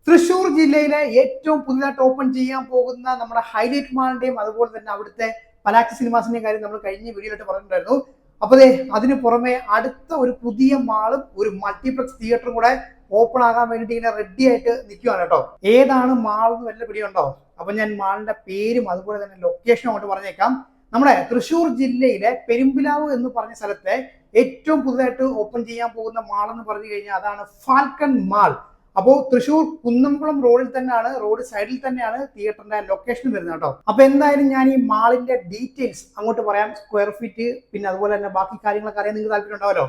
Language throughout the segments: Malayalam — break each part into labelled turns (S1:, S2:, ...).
S1: തൃശ്ശൂർ ജില്ലയിലെ ഏറ്റവും പുതിയതായിട്ട് ഓപ്പൺ ചെയ്യാൻ പോകുന്ന നമ്മുടെ ഹൈലൈറ്റ് മാളിന്റെയും അതുപോലെ തന്നെ അവിടുത്തെ പലാക്സ് സിനിമാസിന്റെയും കാര്യം നമ്മൾ കഴിഞ്ഞ വീഡിയോയിലായിട്ട് പറഞ്ഞിട്ടുണ്ടായിരുന്നു. അപ്പൊ അതിന് പുറമെ അടുത്ത ഒരു പുതിയ മാളും ഒരു മൾട്ടിപ്ലക്സ് തിയേറ്ററും കൂടെ ഓപ്പൺ ആകാൻ വേണ്ടിയിട്ട് ഇങ്ങനെ റെഡി ആയിട്ട് നിൽക്കുകയാണ് കേട്ടോ. ഏതാണ് മാൾ എന്ന് വല്ല പിടിയുണ്ടോ? അപ്പൊ ഞാൻ മാളിന്റെ പേരും അതുപോലെ തന്നെ ലൊക്കേഷനും അങ്ങോട്ട് പറഞ്ഞേക്കാം. നമ്മുടെ തൃശ്ശൂർ ജില്ലയിലെ പെരുമ്പിലാവ് എന്ന് പറഞ്ഞ സ്ഥലത്തെ ഏറ്റവും പുതുതായിട്ട് ഓപ്പൺ ചെയ്യാൻ പോകുന്ന മാൾ എന്ന് പറഞ്ഞു കഴിഞ്ഞാൽ അതാണ് ഫാൽക്കൺ മാൾ. അപ്പോൾ തൃശ്ശൂർ കുന്നംകുളം റോഡിൽ തന്നെയാണ്, റോഡ് സൈഡിൽ തന്നെയാണ് തിയേറ്ററിന്റെ ലൊക്കേഷൻ വരുന്നത് കേട്ടോ. അപ്പൊ എന്തായാലും ഞാൻ ഈ മാളിന്റെ ഡീറ്റെയിൽസ് അങ്ങോട്ട് പറയാം. സ്ക്വയർ ഫീറ്റ് പിന്നെ അതുപോലെ തന്നെ ബാക്കി കാര്യങ്ങളൊക്കെ അറിയാൻ നിങ്ങൾക്ക് താല്പര്യം ഉണ്ടാവല്ലോ.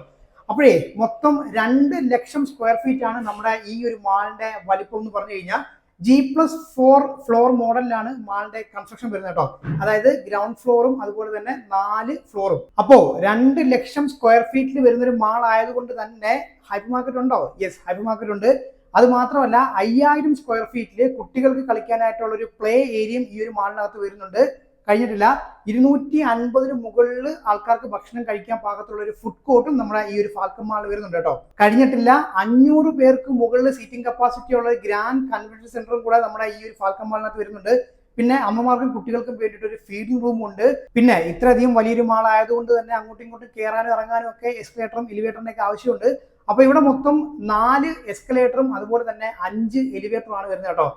S1: അപ്പോഴേ മൊത്തം 2 ലക്ഷം സ്ക്വയർ ഫീറ്റ് ആണ് നമ്മുടെ ഈ ഒരു മാളിന്റെ വലിപ്പം എന്ന് പറഞ്ഞു കഴിഞ്ഞാൽ. G+4 ഫ്ലോർ മോഡലിലാണ് മാളിന്റെ കൺസ്ട്രക്ഷൻ വരുന്നത് കേട്ടോ. അതായത് ഗ്രൗണ്ട് ഫ്ലോറും അതുപോലെ തന്നെ 4 ഫ്ലോറും. അപ്പോ 2 ലക്ഷം സ്ക്വയർ ഫീറ്റിൽ വരുന്ന ഒരു മാൾ ആയതുകൊണ്ട് തന്നെ ഹൈപ്പർ മാർക്കറ്റ് ഉണ്ടോ? യെസ്, ഹൈപ്പർ മാർക്കറ്റ് ഉണ്ട്. അത് മാത്രമല്ല 5000 സ്ക്വയർ ഫീറ്റില് കുട്ടികൾക്ക് കളിക്കാനായിട്ടുള്ള ഒരു പ്ലേ ഏരിയയും ഈ ഒരു മാളിനകത്ത് വരുന്നുണ്ട്. കഴിഞ്ഞിട്ടില്ല, 250 മുകളിൽ ആൾക്കാർക്ക് ഭക്ഷണം കഴിക്കാൻ പാകത്തുള്ള ഒരു ഫുഡ് കോർട്ടും നമ്മുടെ ഈ ഒരു ഫാൽക്കൺ മാളിൽ വരുന്നുണ്ട് കേട്ടോ. കഴിഞ്ഞിട്ടില്ല, 500 പേർക്ക് മുകളിൽ സീറ്റിംഗ് കപ്പാസിറ്റി ഉള്ള ഗ്രാൻഡ് കൺവെൻഷൻ സെന്ററും കൂടെ നമ്മുടെ ഈ ഒരു ഫാൽക്കൺ മാളിനകത്ത് വരുന്നുണ്ട്. പിന്നെ അമ്മമാർക്കും കുട്ടികൾക്കും വേണ്ടിയിട്ട് ഒരു ഫീഡിംഗ് റൂം ഉണ്ട്. പിന്നെ ഇത്രയധികം വലിയൊരു മാൾ ആയതുകൊണ്ട് തന്നെ അങ്ങോട്ടും ഇങ്ങോട്ടും കയറാനും ഇറങ്ങാനും ഒക്കെ എസ്കലേറ്ററും എലിവേറ്ററിന്റെ ഒക്കെ ആവശ്യമുണ്ട്. അപ്പൊ ഇവിടെ മൊത്തം 4 എസ്കലേറ്ററും അതുപോലെ തന്നെ 5 എലിവേറ്ററും ആണ് വരുന്നത് കേട്ടോ.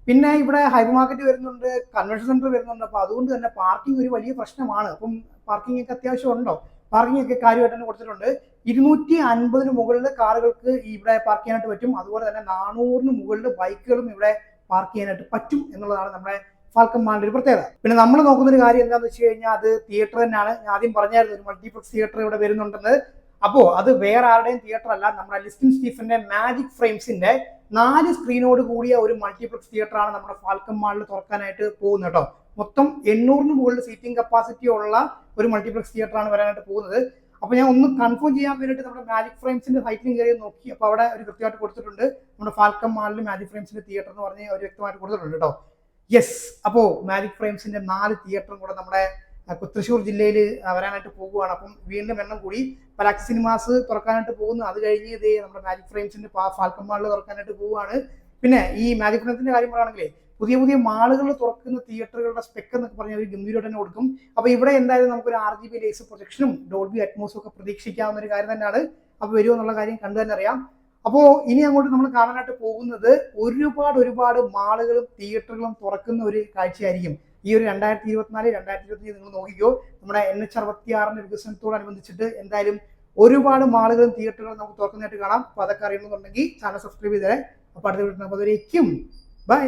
S1: പിന്നെ ഇവിടെ ഹൈപ്പർ മാർക്കറ്റ് വരുന്നുണ്ട്, കൺവെൻഷൻ സെന്റർ വരുന്നുണ്ട്. അപ്പൊ അതുകൊണ്ട് തന്നെ പാർക്കിംഗ് ഒരു വലിയ പ്രശ്നമാണ്. അപ്പം പാർക്കിംഗ് ഒക്കെ അത്യാവശ്യം ഉണ്ടോ? പാർക്കിംഗ് ഒക്കെ കാര്യമായിട്ട് തന്നെ കൊടുത്തിട്ടുണ്ട്. 250 മുകളിൽ കാറുകൾക്ക് ഇവിടെ പാർക്ക് ചെയ്യാനായിട്ട് പറ്റും. അതുപോലെ തന്നെ 400 മുകളിൽ ബൈക്കുകളും ഇവിടെ പാർക്ക് ചെയ്യാനായിട്ട് പറ്റും എന്നുള്ളതാണ് നമ്മുടെ ഫാൽക്കൺ മാളിന്റെ ഒരു പ്രത്യേകത. പിന്നെ നമ്മൾ നോക്കുന്ന ഒരു കാര്യം എന്താണെന്ന് വെച്ച് കഴിഞ്ഞാൽ അത് തിയേറ്റർ തന്നെയാണ്. ഞാൻ ആദ്യം പറഞ്ഞായിരുന്നു ഒരു മൾട്ടിപ്ലക്സ് തിയേറ്റർ ഇവിടെ വരുന്നുണ്ടെന്ന്. അപ്പോ അത് വേറെ ആരുടെയും തിയേറ്റർ അല്ല, നമ്മുടെ ലിസ്റ്റിൻ സ്റ്റീഫന്റെ മാജിക് ഫ്രെയിംസിന്റെ 4 സ്ക്രീനോട് കൂടിയ ഒരു മൾട്ടിപ്ലക്സ് തിയേറ്റർ ആണ് നമ്മുടെ ഫാൽക്കൺ മാളിൽ തുറക്കാനായിട്ട് പോകുന്നത് കേട്ടോ. മൊത്തം 800 മുകളിൽ സീറ്റിംഗ് കപ്പാസിറ്റി ഉള്ള ഒരു മൾട്ടിപ്ലക്സ് തിയേറ്റർ ആണ് വരാനായിട്ട് പോകുന്നത്. അപ്പൊ ഞാൻ ഒന്ന് കൺഫേം ചെയ്യാൻ വേണ്ടിയിട്ട് നമ്മുടെ മാജിക് ഫ്രെയിംസിന്റെ സൈറ്റിലും കയറി നോക്കി. അപ്പൊ അവിടെ ഒരു കൃത്യമായിട്ട് കൊടുത്തിട്ടുണ്ട് നമ്മുടെ ഫാൽക്കൺ മാളിൽ മാജിക് ഫ്രെയിംസിന്റെ തിയേറ്റർ എന്ന് പറഞ്ഞ് അവർ വ്യക്തമായിട്ട് കൊടുത്തിട്ടുണ്ട് കേട്ടോ. യെസ്, അപ്പോ മാജിക് ഫ്രെയിംസിന്റെ 4 തിയേറ്ററും കൂടെ നമ്മുടെ തൃശ്ശൂർ ജില്ലയിൽ വരാനായിട്ട് പോകുകയാണ്. അപ്പം വീണ്ടും എണ്ണം കൂടി. പലാക്സ് സിനിമാസ് തുറക്കാനായിട്ട് പോകുന്നു. അത് കഴിഞ്ഞ് ഇതേ നമ്മുടെ മാജിക് ഫ്രെയിംസിന്റെ ഫാൽക്കൺ മാളിൽ തുറക്കാനായിട്ട് പോവുകയാണ്. പിന്നെ ഈ മാജിക് ഫ്രെയിംസിന്റെ കാര്യം പറയുകയാണെങ്കിൽ പുതിയ പുതിയ മാളുകൾ തുറക്കുന്ന തിയേറ്ററുകളുടെ സ്പെക്ക് എന്നൊക്കെ പറഞ്ഞാൽ ഒരു ഗംഭീരമായിട്ട് തന്നെ കൊടുക്കും. അപ്പൊ ഇവിടെ എന്തായാലും നമുക്കൊരു RGB ലേസർ പ്രൊജക്ഷനും ഡോൾബി അറ്റ്മോസും ഒക്കെ പ്രതീക്ഷിക്കാവുന്ന ഒരു കാര്യം തന്നെയാണ്. അപ്പൊ വരുമോ എന്നുള്ള കാര്യം കണ്ടു തന്നെ അറിയാം. അപ്പോൾ ഇനി അങ്ങോട്ട് നമ്മൾ കാണാനായിട്ട് പോകുന്നത് ഒരുപാട് മാളുകളും തിയേറ്ററുകളും തുറക്കുന്ന ഒരു കാഴ്ചയായിരിക്കും. ഈ ഒരു 2024, 2025 നിങ്ങൾ നോക്കിക്കോ. നമ്മുടെ NH66 വികസനത്തോടനുബന്ധിച്ചിട്ട് എന്തായാലും ഒരുപാട് മാളുകളും തിയേറ്ററുകളും നമുക്ക് തുറക്കുന്നതായിട്ട് കാണാം. അപ്പൊ അതൊക്കെ അറിയണമെന്നുണ്ടെങ്കിൽ ചാനൽ സബ്സ്ക്രൈബ് ചെയ്തേ. അപ്പൊ അടുത്ത വീട്ടിൽ ബൈ.